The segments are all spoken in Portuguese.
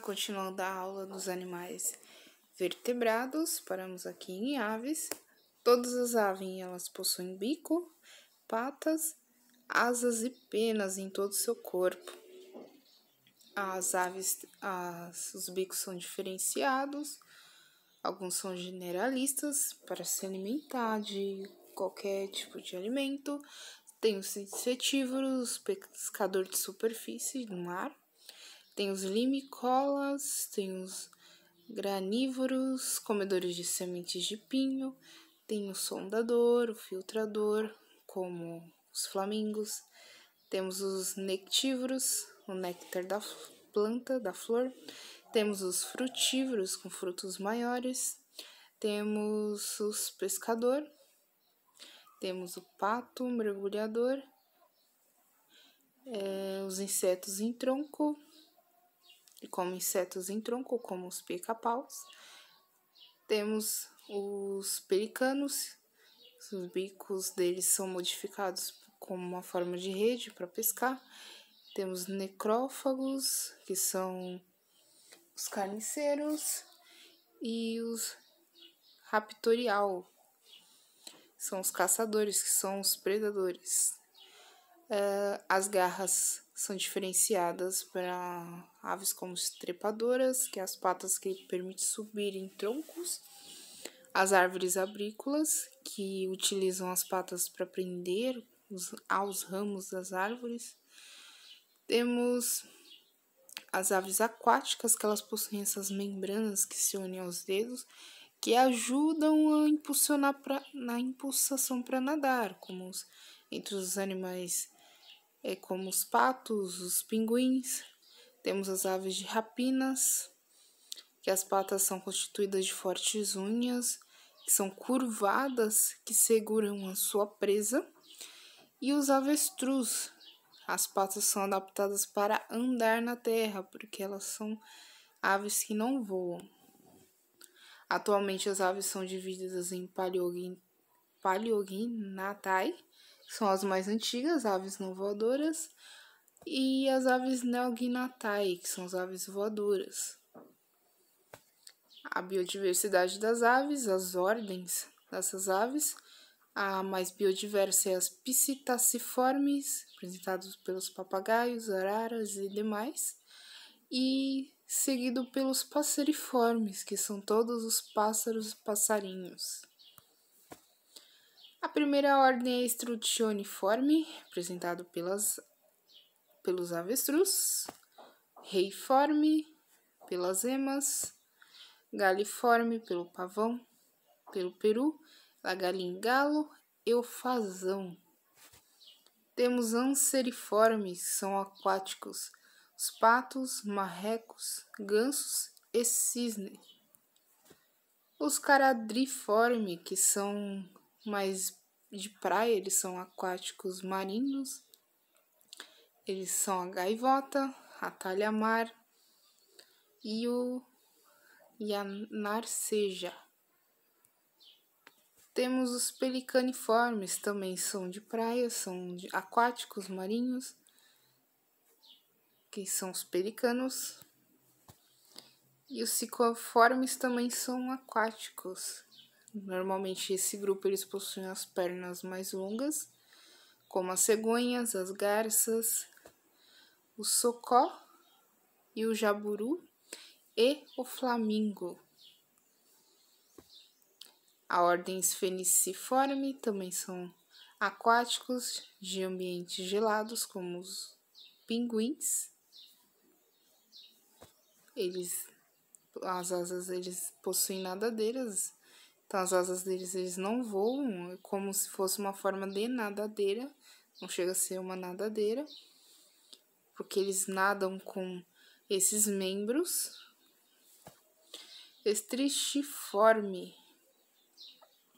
continuando a aula dos animais vertebrados, paramos aqui em aves. Todas as aves elas possuem bico, patas, asas e penas em todo o seu corpo. As aves, os bicos são diferenciados, alguns são generalistas para se alimentar de qualquer tipo de alimento. Tem os insetívoros, pescador de superfície do mar. Tem os limícolas, tem os granívoros, comedores de sementes de pinho, tem o sondador, o filtrador, como os flamingos. Temos os nectívoros, o néctar da planta, da flor. Temos os frutívoros, com frutos maiores. Temos os pescador. Temos o pato mergulhador. Os insetos em tronco. E como insetos em tronco, como os pica-paus. Temos os pelicanos, os bicos deles são modificados como uma forma de rede para pescar. Temos necrófagos, que são os carniceiros, e os raptorial, são os caçadores, que são os predadores. As garras são diferenciadas para aves como trepadoras, que é as patas que permitem subir em troncos. As árvores arbrícolas, que utilizam as patas para prender aos ramos das árvores. Temos as aves aquáticas, que elas possuem essas membranas que se unem aos dedos, que ajudam a impulsionar na impulsação para nadar, como entre os animais como os patos, os pinguins. Temos as aves de rapinas, que as patas são constituídas de fortes unhas, que são curvadas, que seguram a sua presa. E os avestruz, as patas são adaptadas para andar na terra, porque elas são aves que não voam. Atualmente as aves são divididas em Paleognathai, que são as mais antigas, aves não voadoras, e as aves Neognathai, que são as aves voadoras. A biodiversidade das aves, as ordens dessas aves, a mais biodiversa é as Psittaciformes, representados pelos papagaios, araras e demais, e seguido pelos Passeriformes, que são todos os pássaros e passarinhos. A primeira ordem é Strutioniforme, representado pelos avestruz, Reiforme, pelas emas, Galiforme, pelo pavão, pelo peru, Lagalim-galo e o fazão. Temos Anseriformes, que são aquáticos, os patos, marrecos, gansos e cisne. Os Caradriformes, que são mais de praia, eles são aquáticos marinhos. Eles são a gaivota, a talha-mar e a narceja. Temos os pelicaniformes, também são de praia, são aquáticos marinhos, que são os pelicanos. E os cicoformes também são aquáticos. Normalmente esse grupo eles possuem as pernas mais longas, como as cegonhas, as garças, o socó e o jaburu e o flamingo. A ordem Spheniciforme também são aquáticos de ambientes gelados, como os pinguins. As asas eles possuem nadadeiras, então as asas deles eles não voam, é como se fosse uma forma de nadadeira, não chega a ser uma nadadeira, porque eles nadam com esses membros. Estrichiforme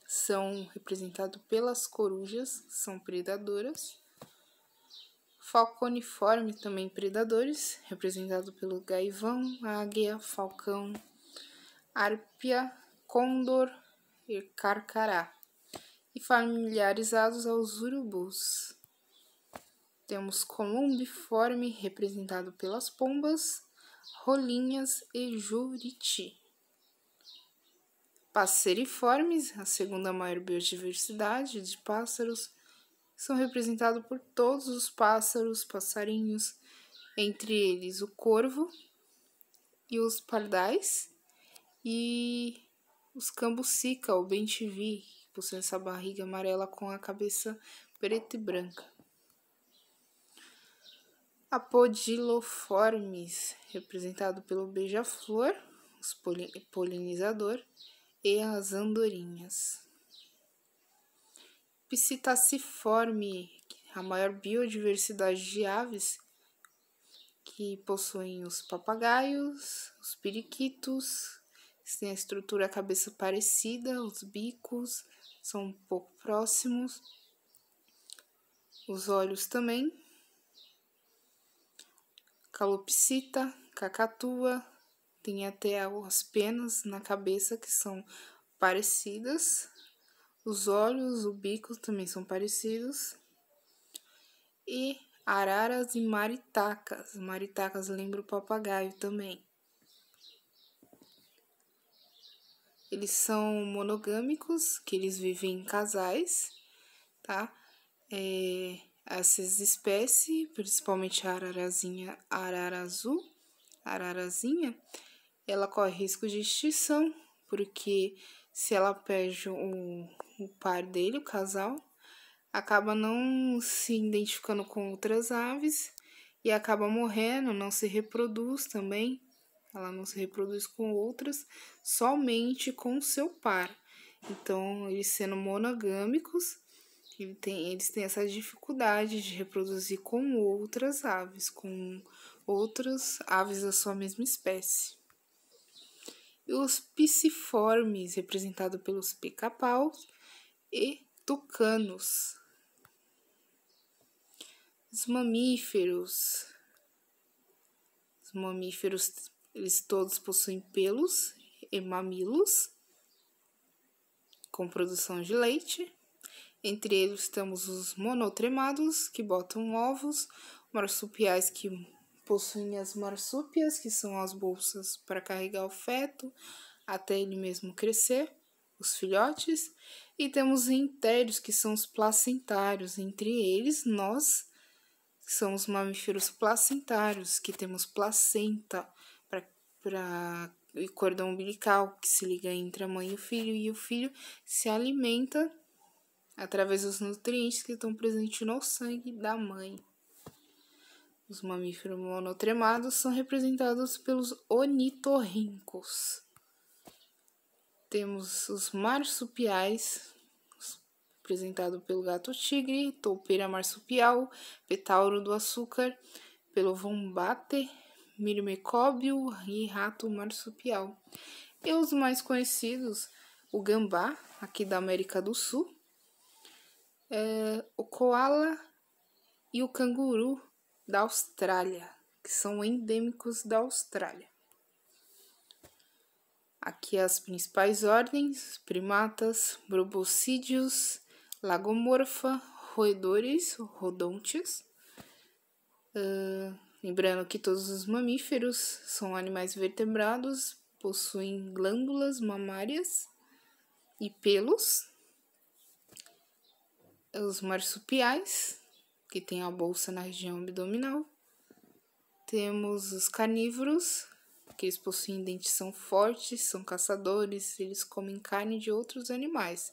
são representados pelas corujas, são predadoras. Falconiforme, também predadores, representado pelo gaivão, águia, falcão, árpia, côndor e carcará. E familiarizados aos urubus. Temos columbiforme, representado pelas pombas, rolinhas e juriti. Passeriformes, a segunda maior biodiversidade de pássaros, são representados por todos os pássaros, passarinhos, entre eles o corvo e os pardais e os cambucica, o bem-te-vi, que possuem essa barriga amarela com a cabeça preta e branca. Apodiloformes, representado pelo beija-flor, os polinizador e as andorinhas. Psittaciforme, a maior biodiversidade de aves, que possuem os papagaios, os periquitos, têm a estrutura a cabeça parecida, os bicos são um pouco próximos, os olhos também. Calopsita, cacatua, tem até as penas na cabeça que são parecidas, os olhos, o bico também são parecidos, e araras e maritacas. Maritacas lembra o papagaio também. Eles são monogâmicos, que eles vivem em casais, tá? Essas espécies, principalmente a arara azul, ararazinha, ela corre risco de extinção, porque se ela perde o par dele, o casal, acaba não se identificando com outras aves e acaba morrendo, não se reproduz também. Ela não se reproduz com outras, somente com o seu par. Então, eles sendo monogâmicos, eles têm essa dificuldade de reproduzir com outras aves, com outras aves da sua mesma espécie. E os pisciformes, representados pelos pica-paus e tucanos. Os mamíferos, eles todos possuem pelos e mamilos, com produção de leite. Entre eles temos os monotremados, que botam ovos, marsupiais que possuem as marsúpias, que são as bolsas para carregar o feto até ele mesmo crescer, os filhotes, e temos os entérios, que são os placentários. Entre eles, nós são os mamíferos placentários, que temos placenta para o cordão umbilical, que se liga entre a mãe e o filho se alimenta através dos nutrientes que estão presentes no sangue da mãe. Os mamíferos monotremados são representados pelos ornitorrincos. Temos os marsupiais, representado pelo gato-tigre, toupeira marsupial, petauro do açúcar, pelo vombate, mirmecóbio e rato marsupial. E os mais conhecidos, o gambá, aqui da América do Sul, o coala e o canguru da Austrália, que são endêmicos da Austrália. Aqui as principais ordens: primatas, proboscídeos, lagomorfa, roedores, rodontes. Lembrando que todos os mamíferos são animais vertebrados, possuem glândulas mamárias e pelos. Os marsupiais, que tem a bolsa na região abdominal. Temos os carnívoros, que eles possuem dentição forte, são caçadores, eles comem carne de outros animais.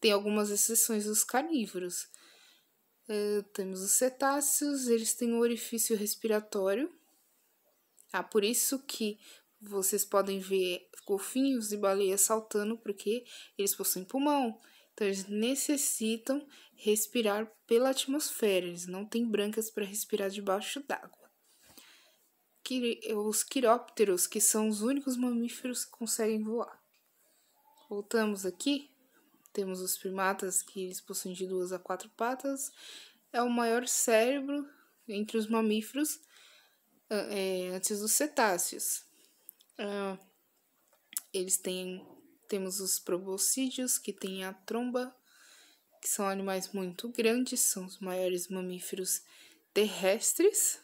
Tem algumas exceções dos carnívoros. Temos os cetáceos, eles têm um orifício respiratório. Por isso que vocês podem ver golfinhos e baleias saltando, porque eles possuem pulmão. Então, eles necessitam respirar pela atmosfera, eles não têm brancas para respirar debaixo d'água. Os quirópteros, que são os únicos mamíferos que conseguem voar. Voltamos aqui, temos os primatas, que eles possuem de 2 a 4 patas. É o maior cérebro entre os mamíferos, antes dos cetáceos. Temos os proboscídeos, que têm a tromba, que são animais muito grandes, são os maiores mamíferos terrestres.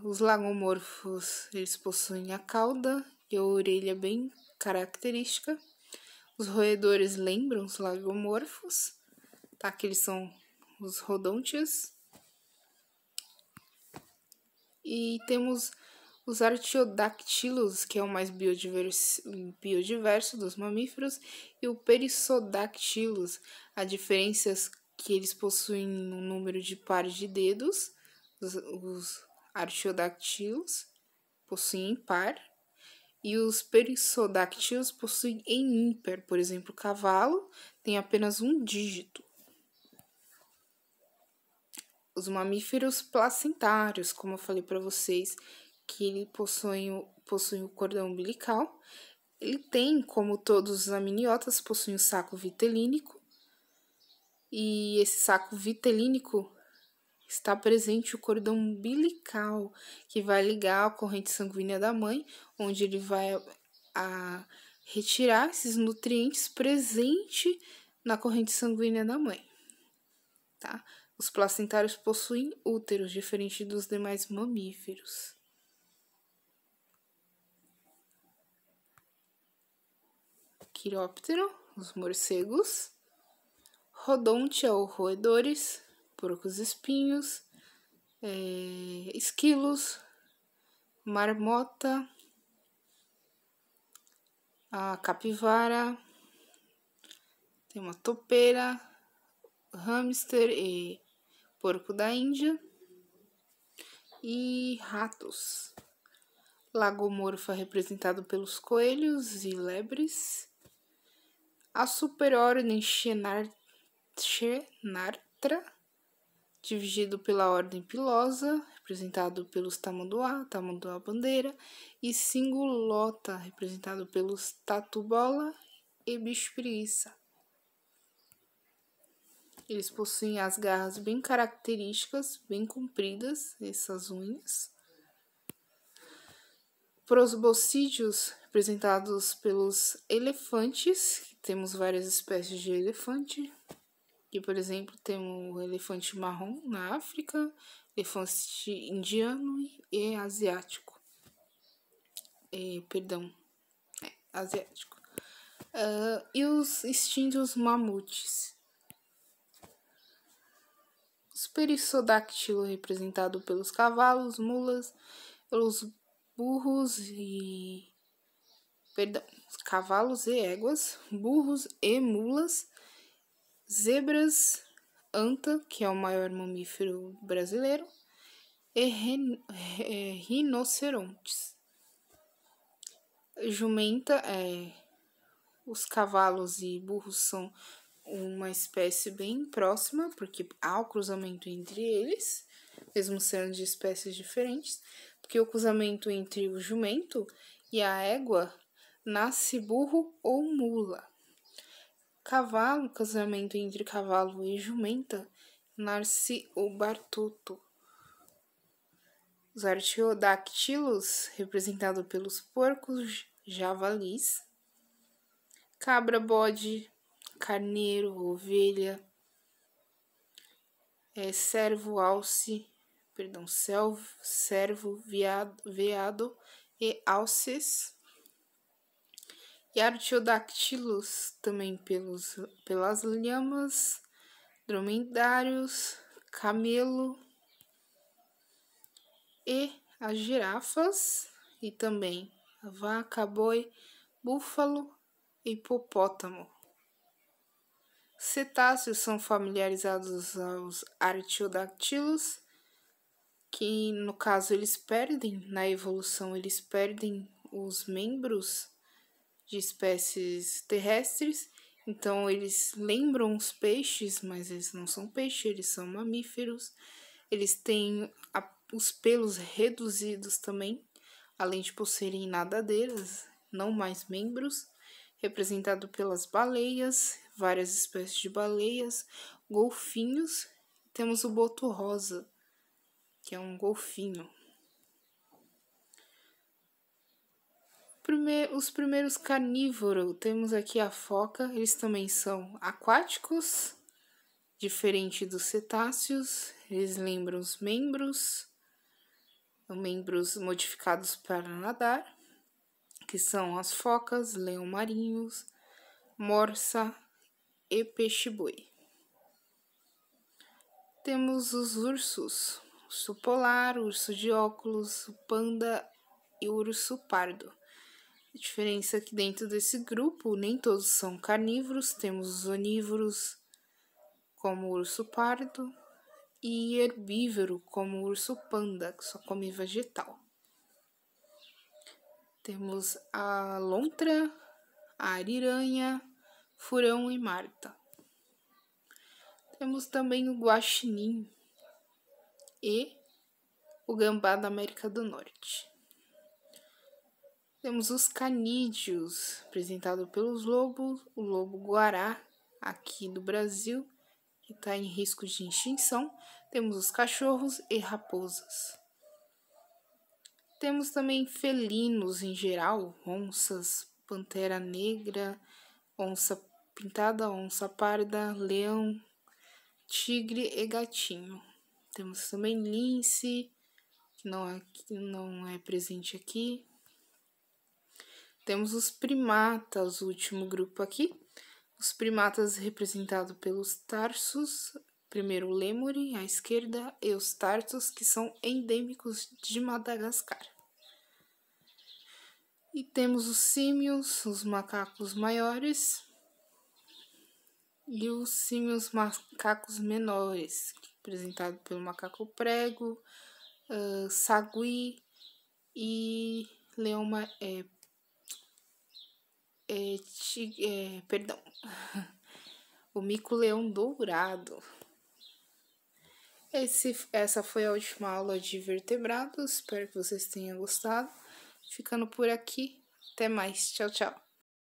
Os lagomorfos, eles possuem a cauda e a orelha bem característica. Os roedores lembram os lagomorfos, tá? Que eles são os rodôntios. E temos os artiodactilos, que é o mais biodiverso dos mamíferos, e o perissodactilos. A diferença é que eles possuem um número de pares de dedos. Os artiodactilos possuem em par e os perissodactilos possuem em ímpar. Por exemplo, o cavalo tem apenas um dígito. Os mamíferos placentários, como eu falei para vocês, que ele possui o cordão umbilical. Ele tem, como todos os amniotas, possui um saco vitelínico. E esse saco vitelínico está presente o cordão umbilical, que vai ligar a corrente sanguínea da mãe, onde ele vai retirar esses nutrientes presentes na corrente sanguínea da mãe, tá? Os placentários possuem úteros, diferente dos demais mamíferos. Quiróptero, os morcegos. Rodontia ou roedores, porcos espinhos, esquilos, marmota, a capivara, tem uma topeira, hamster e porco da Índia, e ratos. Lagomorfa representado pelos coelhos e lebres. A superordem Xenartra, dividido pela ordem pilosa, representado pelos tamanduá-bandeira, e Cingulota, representado pelos tatu-bola e bicho-preguiça. Eles possuem as garras bem características, bem compridas, essas unhas. Proboscídeos, representados pelos elefantes, temos várias espécies de elefante. Aqui, por exemplo, temos o elefante marrom na África, elefante indiano e asiático. Asiático. E os extintos mamutes. Os perissodactilos, representado pelos cavalos, mulas, pelos burros e... cavalos e éguas, burros e mulas, zebras, anta, que é o maior mamífero brasileiro, e rinocerontes. Jumenta, os cavalos e burros são uma espécie bem próxima, porque há o cruzamento entre eles, mesmo sendo de espécies diferentes, porque o cruzamento entre o jumento e a égua nasce burro ou mula. Cavalo, casamento entre cavalo e jumenta, nasce o bartuto. Os artiodactilos, representados pelos porcos, javalis. Cabra, bode, carneiro, ovelha, servo, veado e alces. E artiodactilos também pelas lhamas, dromedários, camelo e as girafas, e também a vaca, boi, búfalo e hipopótamo. Cetáceos são familiarizados aos artiodactilos, que no caso na evolução eles perdem os membros de espécies terrestres, então eles lembram os peixes, mas eles não são peixes, eles são mamíferos. Eles têm os pelos reduzidos também, além de possuírem nadadeiras, não mais membros, representado pelas baleias, várias espécies de baleias, golfinhos. Temos o boto rosa, que é um golfinho. Os primeiros carnívoros, temos aqui a foca, eles também são aquáticos, diferente dos cetáceos, eles lembram os membros, membros modificados para nadar, que são as focas, leão-marinhos, morsa e peixe-boi. Temos os ursos, urso polar, urso de óculos, panda e urso pardo. A diferença é que dentro desse grupo, nem todos são carnívoros, temos os onívoros, como o urso pardo, e herbívoro, como o urso panda, que só come vegetal. Temos a lontra, a ariranha, furão e marta. Temos também o guaxinim e o gambá da América do Norte. Temos os canídeos, apresentado pelos lobos, o lobo-guará, aqui do Brasil, que está em risco de extinção. Temos os cachorros e raposas. Temos também felinos em geral, onças, pantera negra, onça pintada, onça parda, leão, tigre e gatinho. Temos também lince, que não é presente aqui. Temos os primatas, o último grupo aqui. Os primatas representados pelos tarsos, primeiro o lêmur à esquerda e os tarsos, que são endêmicos de Madagascar. E temos os símios, os macacos maiores e os símios macacos menores, representado pelo macaco prego, sagui e o mico-leão dourado. Essa foi a última aula de vertebrados. Espero que vocês tenham gostado. Ficando por aqui. Até mais. Tchau, tchau.